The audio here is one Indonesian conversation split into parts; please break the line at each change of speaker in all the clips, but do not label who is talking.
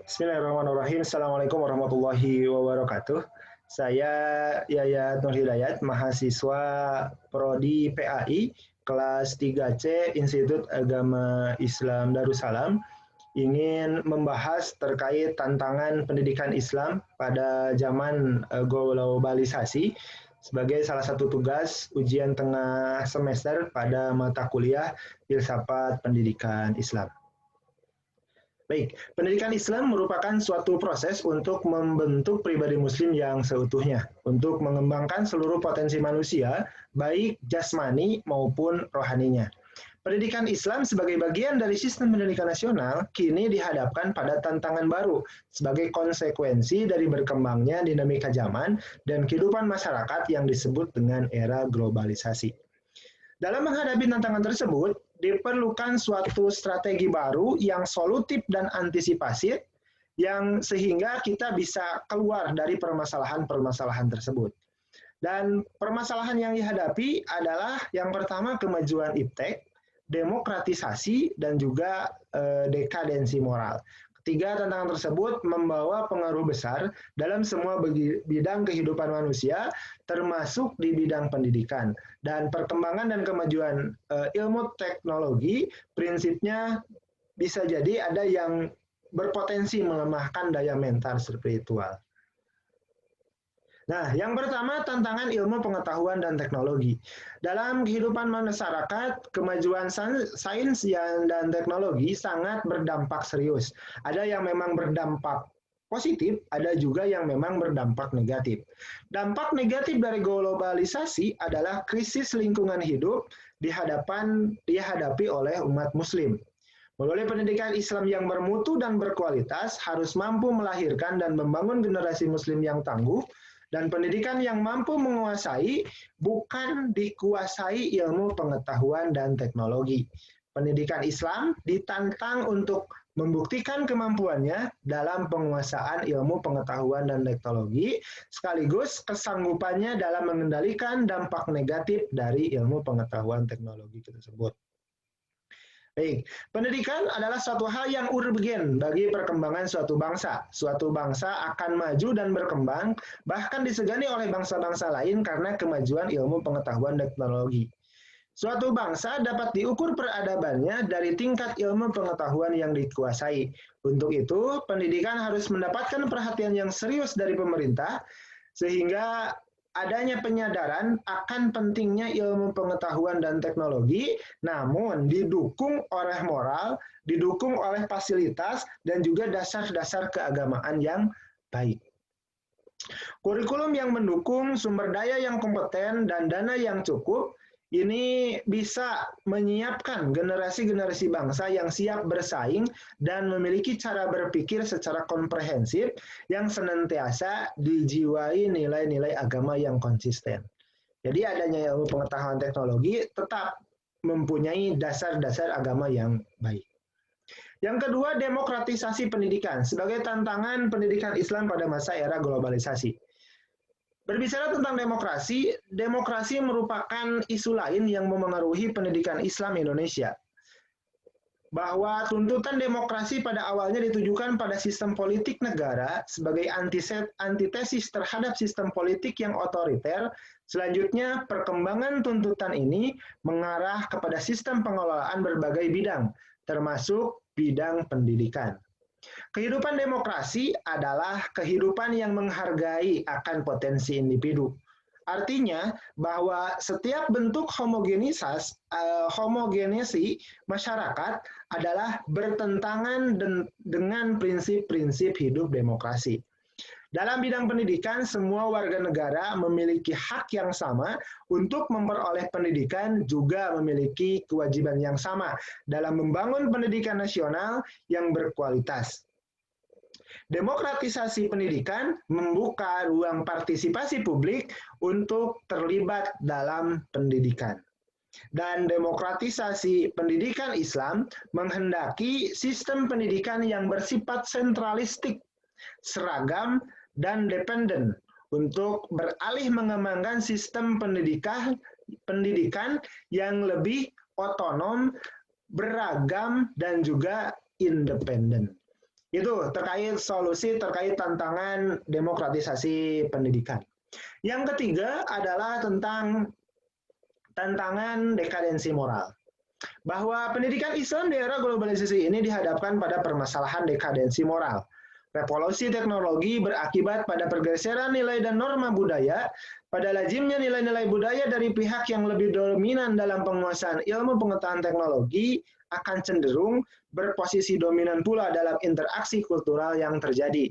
Bismillahirrahmanirrahim. Assalamualaikum warahmatullahi wabarakatuh. Saya Yayat Nur Hidayat, mahasiswa Prodi PAI, kelas 3C, Institut Agama Islam Darussalam, ingin membahas terkait tantangan pendidikan Islam pada zaman globalisasi sebagai salah satu tugas ujian tengah semester pada mata kuliah Filsafat Pendidikan Islam. Baik, pendidikan Islam merupakan suatu proses untuk membentuk pribadi muslim yang seutuhnya, untuk mengembangkan seluruh potensi manusia, baik jasmani maupun rohaninya. Pendidikan Islam sebagai bagian dari sistem pendidikan nasional kini dihadapkan pada tantangan baru sebagai konsekuensi dari berkembangnya dinamika zaman dan kehidupan masyarakat yang disebut dengan era globalisasi. Dalam menghadapi tantangan tersebut, diperlukan suatu strategi baru yang solutif dan antisipasif yang sehingga kita bisa keluar dari permasalahan-permasalahan tersebut. Dan permasalahan yang dihadapi adalah yang pertama kemajuan iptek, demokratisasi, dan juga dekadensi moral. Ketiga, tantangan tersebut membawa pengaruh besar dalam semua bidang kehidupan manusia, termasuk di bidang pendidikan. Dan perkembangan dan kemajuan ilmu teknologi, prinsipnya bisa jadi ada yang berpotensi melemahkan daya mental spiritual. Nah, yang pertama tantangan ilmu pengetahuan dan teknologi. Dalam kehidupan masyarakat, kemajuan sains dan teknologi sangat berdampak serius. Ada yang memang berdampak positif, ada juga yang memang berdampak negatif. Dampak negatif dari globalisasi adalah krisis lingkungan hidup dihadapi oleh umat muslim. Melalui pendidikan Islam yang bermutu dan berkualitas harus mampu melahirkan dan membangun generasi muslim yang tangguh, dan pendidikan yang mampu menguasai bukan dikuasai ilmu pengetahuan dan teknologi. Pendidikan Islam ditantang untuk membuktikan kemampuannya dalam penguasaan ilmu pengetahuan dan teknologi, sekaligus kesanggupannya dalam mengendalikan dampak negatif dari ilmu pengetahuan teknologi tersebut. Baik, pendidikan adalah suatu hal yang urgen bagi perkembangan suatu bangsa. Suatu bangsa akan maju dan berkembang, bahkan disegani oleh bangsa-bangsa lain karena kemajuan ilmu pengetahuan dan teknologi. Suatu bangsa dapat diukur peradabannya dari tingkat ilmu pengetahuan yang dikuasai. Untuk itu, pendidikan harus mendapatkan perhatian yang serius dari pemerintah, sehingga adanya penyadaran akan pentingnya ilmu pengetahuan dan teknologi, namun didukung oleh moral, didukung oleh fasilitas, dan juga dasar-dasar keagamaan yang baik. Kurikulum yang mendukung, sumber daya yang kompeten, dan dana yang cukup, ini bisa menyiapkan generasi-generasi bangsa yang siap bersaing dan memiliki cara berpikir secara komprehensif yang senantiasa dijiwai nilai-nilai agama yang konsisten. Jadi adanya ilmu pengetahuan teknologi tetap mempunyai dasar-dasar agama yang baik. Yang kedua, demokratisasi pendidikan sebagai tantangan pendidikan Islam pada masa era globalisasi. Berbicara tentang demokrasi, demokrasi merupakan isu lain yang memengaruhi pendidikan Islam Indonesia. Bahwa tuntutan demokrasi pada awalnya ditujukan pada sistem politik negara sebagai antitesis terhadap sistem politik yang otoriter, selanjutnya perkembangan tuntutan ini mengarah kepada sistem pengelolaan berbagai bidang, termasuk bidang pendidikan. Kehidupan demokrasi adalah kehidupan yang menghargai akan potensi individu. Artinya bahwa setiap bentuk homogenesi masyarakat adalah bertentangan dengan prinsip-prinsip hidup demokrasi. Dalam bidang pendidikan, semua warga negara memiliki hak yang sama untuk memperoleh pendidikan, juga memiliki kewajiban yang sama dalam membangun pendidikan nasional yang berkualitas. Demokratisasi pendidikan membuka ruang partisipasi publik untuk terlibat dalam pendidikan. Dan demokratisasi pendidikan Islam menghendaki sistem pendidikan yang bersifat sentralistik, seragam, dan dependen untuk beralih mengembangkan sistem pendidikan yang lebih otonom, beragam, dan juga independen. Itu terkait solusi terkait tantangan demokratisasi pendidikan. Yang ketiga adalah tentang tantangan dekadensi moral. Bahwa pendidikan Islam di era globalisasi ini dihadapkan pada permasalahan dekadensi moral. Revolusi teknologi berakibat pada pergeseran nilai dan norma budaya, pada lazimnya nilai-nilai budaya dari pihak yang lebih dominan dalam penguasaan ilmu pengetahuan teknologi akan cenderung berposisi dominan pula dalam interaksi kultural yang terjadi.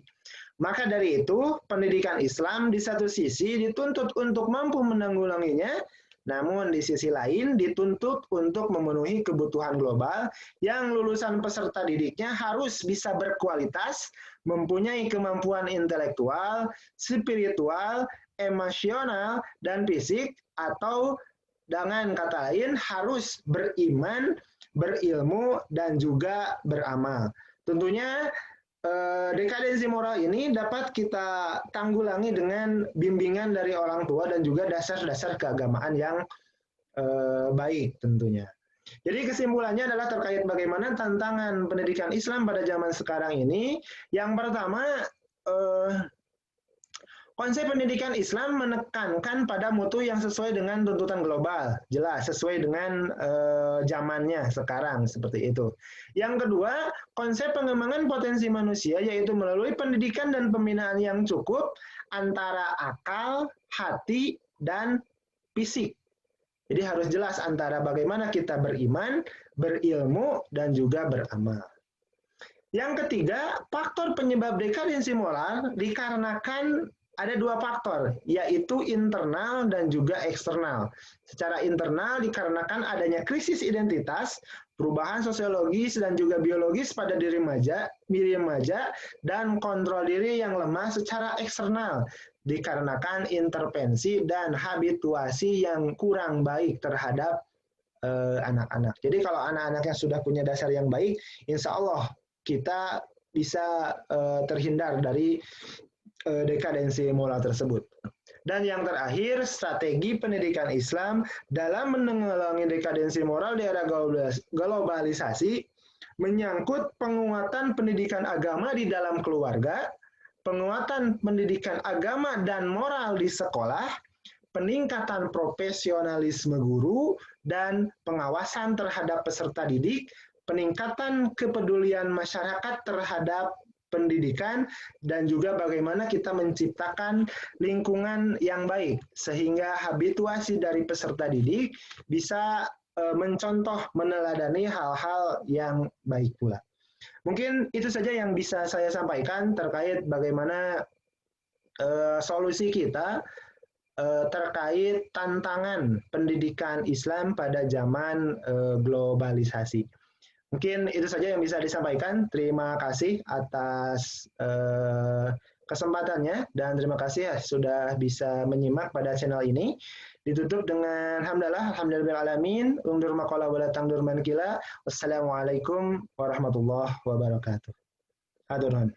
Maka dari itu, pendidikan Islam di satu sisi dituntut untuk mampu menanggulanginya, namun di sisi lain dituntut untuk memenuhi kebutuhan global yang lulusan peserta didiknya harus bisa berkualitas, mempunyai kemampuan intelektual, spiritual, emosional, dan fisik, atau dengan kata lain harus beriman, berilmu, dan juga beramal. Tentunya dekadensi moral ini dapat kita tanggulangi dengan bimbingan dari orang tua dan juga dasar-dasar keagamaan yang baik tentunya. Jadi kesimpulannya adalah terkait bagaimana tantangan pendidikan Islam pada zaman sekarang ini. Yang pertama, konsep pendidikan Islam menekankan pada mutu yang sesuai dengan tuntutan global, jelas sesuai dengan zamannya sekarang seperti itu. Yang kedua, konsep pengembangan potensi manusia yaitu melalui pendidikan dan pembinaan yang cukup antara akal, hati, dan fisik. Jadi harus jelas antara bagaimana kita beriman, berilmu, dan juga beramal. Yang ketiga, faktor penyebab dekadensi moral dikarenakan ada dua faktor, yaitu internal dan juga eksternal. Secara internal dikarenakan adanya krisis identitas, perubahan sosiologis dan juga biologis pada diri remaja, dan kontrol diri yang lemah secara eksternal, dikarenakan intervensi dan habituasi yang kurang baik terhadap anak-anak. Jadi kalau anak-anak yang sudah punya dasar yang baik, insya Allah kita bisa terhindar dari dekadensi moral tersebut. Dan yang terakhir, strategi pendidikan Islam dalam menanggulangi dekadensi moral di era globalisasi menyangkut penguatan pendidikan agama di dalam keluarga, penguatan pendidikan agama dan moral di sekolah, peningkatan profesionalisme guru, dan pengawasan terhadap peserta didik, peningkatan kepedulian masyarakat terhadap pendidikan, dan juga bagaimana kita menciptakan lingkungan yang baik sehingga habituasi dari peserta didik bisa mencontoh, meneladani hal-hal yang baik pula. Mungkin itu saja yang bisa saya sampaikan terkait bagaimana solusi kita terkait tantangan pendidikan Islam pada zaman globalisasi. Mungkin itu saja yang bisa disampaikan. Terima kasih atas kesempatannya dan terima kasih ya sudah bisa menyimak pada channel ini. Ditutup dengan hamdalah, alhamdulillahirrahmanirrahim. Undur maqala wala tangdur mankila. Wassalamualaikum warahmatullahi wabarakatuh. Haturun.